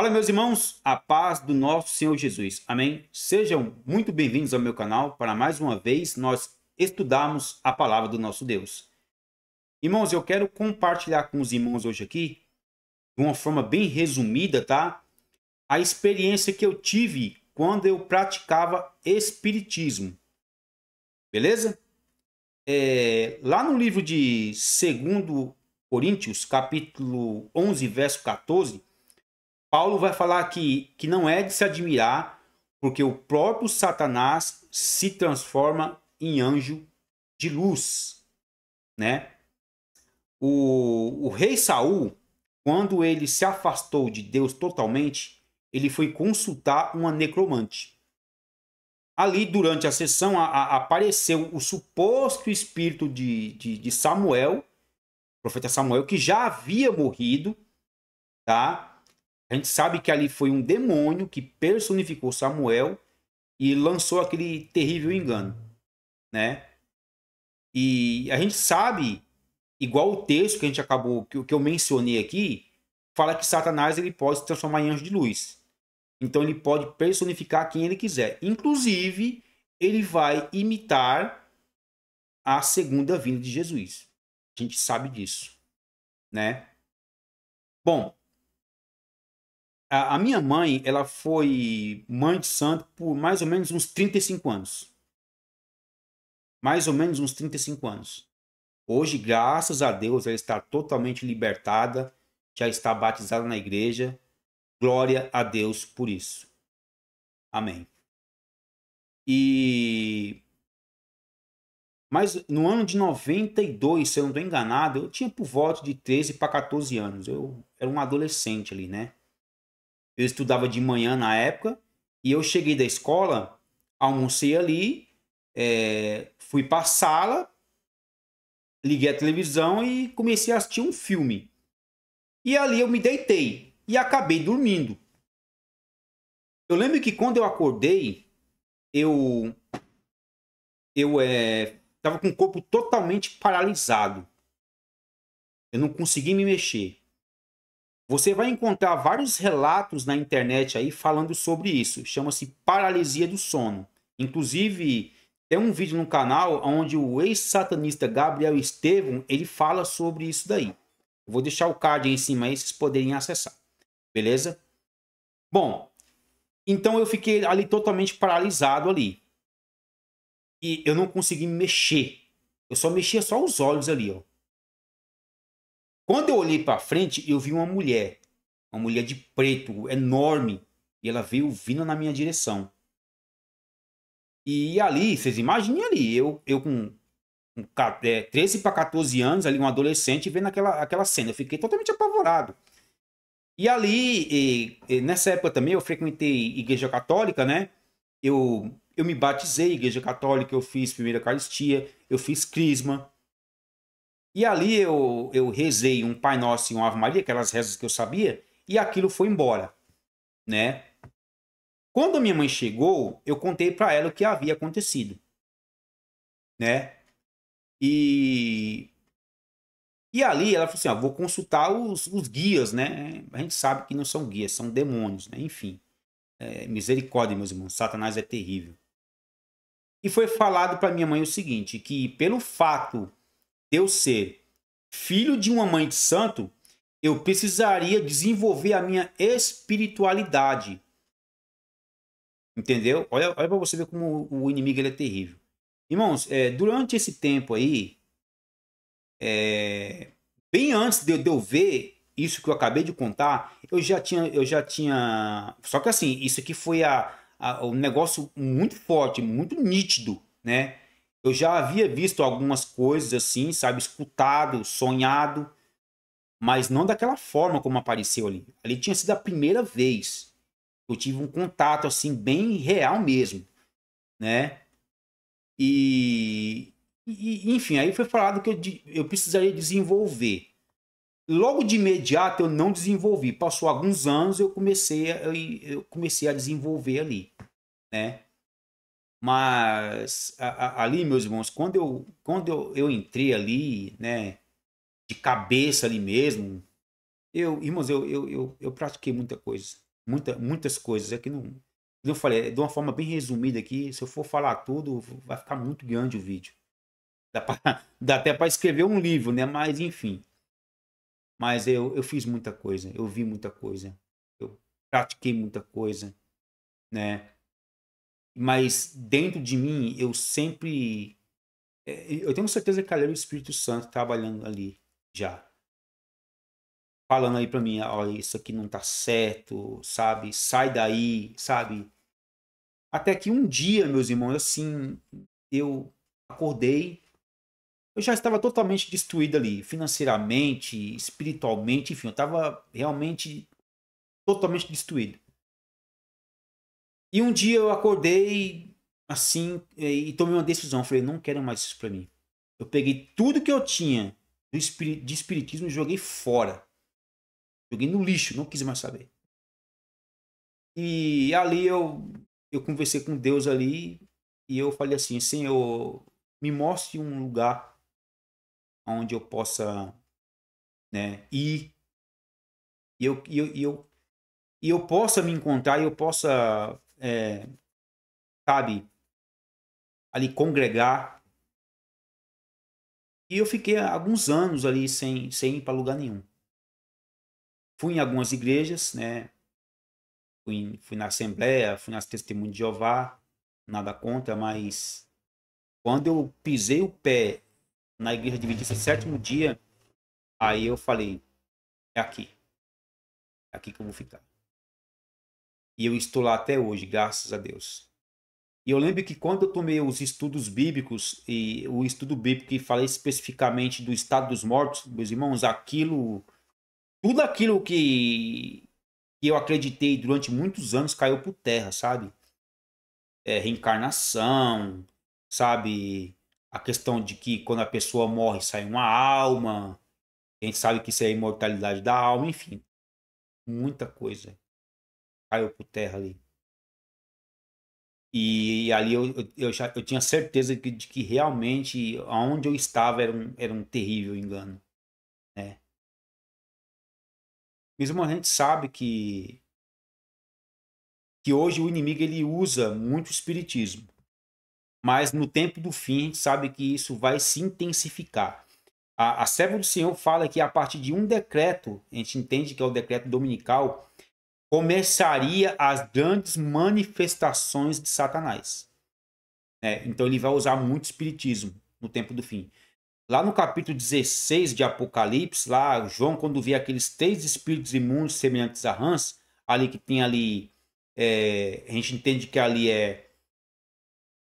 Fala, meus irmãos, a paz do nosso Senhor Jesus. Amém? Sejam muito bem-vindos ao meu canal para mais uma vez nós estudarmos a palavra do nosso Deus. Irmãos, eu quero compartilhar com os irmãos hoje aqui, de uma forma bem resumida, tá? A experiência que eu tive quando eu praticava espiritismo. Beleza? Lá no livro de 2 Coríntios, capítulo 11, verso 14, Paulo vai falar que não é de se admirar, porque o próprio Satanás se transforma em anjo de luz, né? O rei Saul, quando ele se afastou de Deus totalmente, ele foi consultar uma necromante. Ali, durante a sessão, apareceu o suposto espírito de Samuel, profeta Samuel, que já havia morrido, tá? A gente sabe que ali foi um demônio que personificou Samuel e lançou aquele terrível engano, né? E a gente sabe, igual o texto que a gente acabou, que eu mencionei aqui, fala que Satanás ele pode se transformar em anjo de luz. Então ele pode personificar quem ele quiser. Inclusive, ele vai imitar a segunda vinda de Jesus. A gente sabe disso, né? Bom, a minha mãe, ela foi mãe de santo por mais ou menos uns 35 anos. Mais ou menos uns 35 anos. Hoje, graças a Deus, ela está totalmente libertada, já está batizada na igreja. Glória a Deus por isso. Amém. Mas no ano de 92, se eu não estou enganado, eu tinha por volta de 13 para 14 anos. Eu era um adolescente ali, né? Eu estudava de manhã na época e eu cheguei da escola, almocei ali, fui para a sala, liguei a televisão e comecei a assistir um filme. E ali eu me deitei e acabei dormindo. Eu lembro que quando eu acordei, eu estava com o corpo totalmente paralisado. Eu não consegui me mexer. Você vai encontrar vários relatos na internet aí falando sobre isso. Chama-se paralisia do sono. Inclusive, tem um vídeo no canal onde o ex-satanista Gabriel Estevão, ele fala sobre isso daí. Eu vou deixar o card aí em cima aí, vocês poderem acessar. Beleza? Bom, então eu fiquei ali totalmente paralisado ali. E eu não consegui me mexer. Eu só mexia só os olhos ali, ó. Quando eu olhei para frente, eu vi uma mulher de preto, enorme, e ela veio vindo na minha direção. E ali, vocês imaginem ali, eu com 13 para 14 anos, ali um adolescente, vendo aquela cena. Eu fiquei totalmente apavorado. E ali, nessa época também, eu frequentei igreja católica, né? Eu me batizei em igreja católica, eu fiz primeira Eucaristia, eu fiz crisma. E ali eu rezei um Pai Nosso e uma Ave Maria, aquelas rezas que eu sabia, e aquilo foi embora, né? Quando a minha mãe chegou, eu contei para ela o que havia acontecido, né? E ali ela falou assim, ó, vou consultar os guias, né? A gente sabe que não são guias, são demônios, né? Enfim, misericórdia, meus irmãos, Satanás é terrível. E foi falado para minha mãe o seguinte, que pelo fato de eu ser filho de uma mãe de santo, eu precisaria desenvolver a minha espiritualidade. Entendeu? Olha para você ver como o inimigo ele é terrível. Irmãos, durante esse tempo aí, bem antes de eu ver isso que eu acabei de contar, eu já tinha. Só que assim, isso aqui foi um negócio muito forte, muito nítido, né? Eu já havia visto algumas coisas assim, sabe? Escutado, sonhado, mas não daquela forma como apareceu ali. Ali tinha sido a primeira vez que eu tive um contato assim, bem real mesmo, né? Enfim, aí foi falado que eu precisaria desenvolver. Logo de imediato eu não desenvolvi. Passou alguns anos eu comecei a desenvolver ali, né? Mas ali, meus irmãos, quando eu entrei ali, né, de cabeça ali mesmo, irmãos, eu pratiquei muita coisa. Muitas coisas. É que não, como eu falei, de uma forma bem resumida aqui, se eu for falar tudo, vai ficar muito grande o vídeo. Dá até para escrever um livro, né? Mas enfim. Mas eu fiz muita coisa, eu vi muita coisa, eu pratiquei muita coisa, né? Mas dentro de mim, eu sempre. Eu tenho certeza que ali era o Espírito Santo trabalhando ali já. Falando aí pra mim, ó, isso aqui não tá certo, sabe? Sai daí, sabe? Até que um dia, meus irmãos, assim, eu acordei, eu já estava totalmente destruído ali, financeiramente, espiritualmente, enfim, eu estava realmente totalmente destruído. E um dia eu acordei assim e tomei uma decisão. Falei, não quero mais isso pra mim. Eu peguei tudo que eu tinha de espiritismo e joguei fora. Joguei no lixo, não quis mais saber. E ali eu conversei com Deus ali e eu falei assim, Senhor, me mostre um lugar onde eu possa, né, ir e eu possa me encontrar e eu possa, sabe, ali congregar. E eu fiquei alguns anos ali sem ir para lugar nenhum. Fui em algumas igrejas, né? Fui na Assembleia, fui nas Testemunhas de Jeová, nada contra, mas quando eu pisei o pé na Igreja Adventista sétimo dia, aí eu falei, é aqui que eu vou ficar. E eu estou lá até hoje, graças a Deus. E eu lembro que quando eu tomei os estudos bíblicos, e o estudo bíblico que fala especificamente do estado dos mortos, meus irmãos, tudo aquilo que eu acreditei durante muitos anos caiu por terra, sabe? Reencarnação, sabe? A questão de que quando a pessoa morre sai uma alma, a gente sabe que isso é a imortalidade da alma, enfim, muita coisa caiu por terra ali. E ali eu tinha certeza de que realmente aonde eu estava era um terrível engano, né? Mesmo a gente sabe que hoje o inimigo ele usa muito o espiritismo. Mas no tempo do fim, a gente sabe que isso vai se intensificar. A serva do Senhor fala que a partir de um decreto, a gente entende que é o decreto dominical, começaria as grandes manifestações de Satanás. Né? Então ele vai usar muito espiritismo no tempo do fim. Lá no capítulo 16 de Apocalipse, lá João, quando vê aqueles 3 espíritos imundos semelhantes a rãs, ali que tem ali, a gente entende que ali é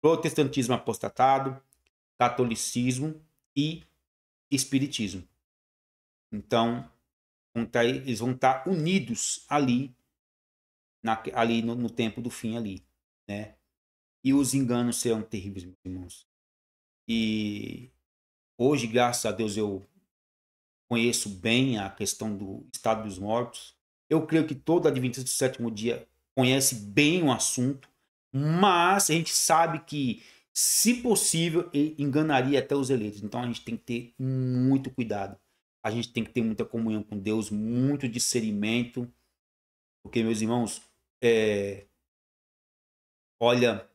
protestantismo apostatado, catolicismo e espiritismo. Então, eles vão estar unidos ali, ali no tempo do fim ali, né? E os enganos serão terríveis, meus irmãos. E hoje, graças a Deus, eu conheço bem a questão do estado dos mortos. Eu creio que todo adventista do sétimo dia conhece bem o assunto, mas a gente sabe que, se possível, ele enganaria até os eleitos. Então a gente tem que ter muito cuidado. A gente tem que ter muita comunhão com Deus, muito discernimento, porque, meus irmãos, olha,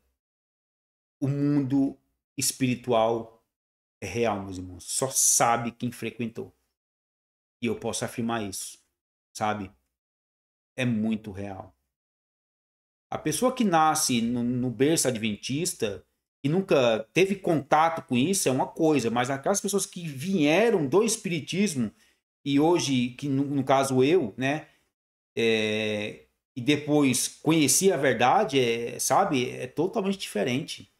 o mundo espiritual é real, meus irmãos. Só sabe quem frequentou. E eu posso afirmar isso, sabe? É muito real. A pessoa que nasce no berço adventista e nunca teve contato com isso é uma coisa, mas aquelas pessoas que vieram do espiritismo e hoje, que no caso eu, né, e depois conheci a verdade, sabe, é totalmente diferente,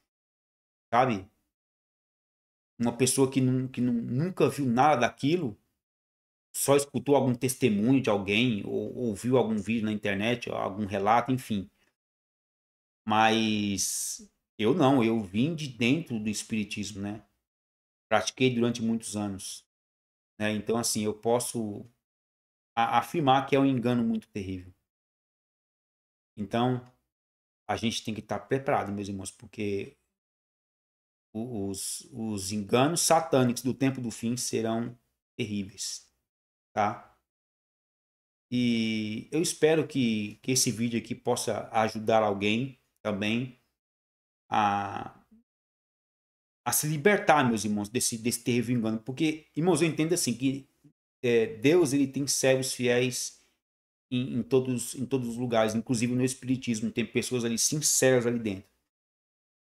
sabe? Uma pessoa que nunca viu nada daquilo, só escutou algum testemunho de alguém ou ouviu algum vídeo na internet, algum relato, enfim. Mas eu não, eu vim de dentro do espiritismo, né? Pratiquei durante muitos anos, né? Então, assim, eu posso afirmar que é um engano muito terrível. Então, a gente tem que estar preparado, meus irmãos, porque os enganos satânicos do tempo do fim serão terríveis, tá? E eu espero que esse vídeo aqui possa ajudar alguém também a, a se libertar, meus irmãos, desse terrível engano. Porque, irmãos, eu entendo assim que Deus ele tem servos fiéis em todos os lugares, inclusive no Espiritismo. Tem pessoas ali sinceras ali dentro.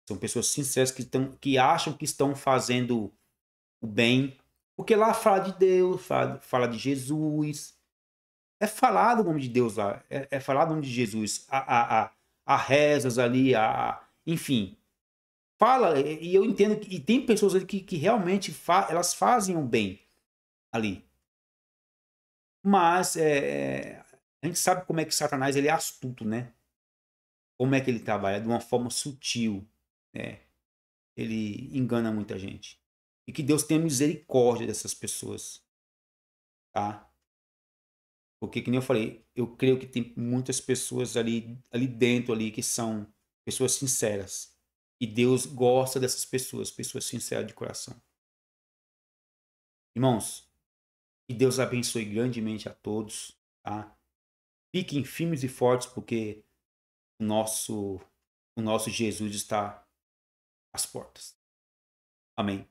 São pessoas sinceras que acham que estão fazendo o bem. Porque lá fala de Deus, fala de Jesus. É falado o nome de Deus lá. É falado o nome de Jesus. Há rezas ali, enfim. Fala, e eu entendo que e tem pessoas ali que realmente elas fazem o bem ali. Mas a gente sabe como é que Satanás ele é astuto, né? Como é que ele trabalha? De uma forma sutil. Né? Ele engana muita gente. E que Deus tenha misericórdia dessas pessoas. Tá? Porque, que nem eu falei, eu creio que tem muitas pessoas ali dentro ali que são pessoas sinceras. E Deus gosta dessas pessoas, pessoas sinceras de coração. Irmãos, que Deus abençoe grandemente a todos, tá? Fiquem firmes e fortes, porque o nosso, o nosso Jesus está às portas. Amém.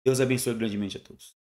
Deus abençoe grandemente a todos.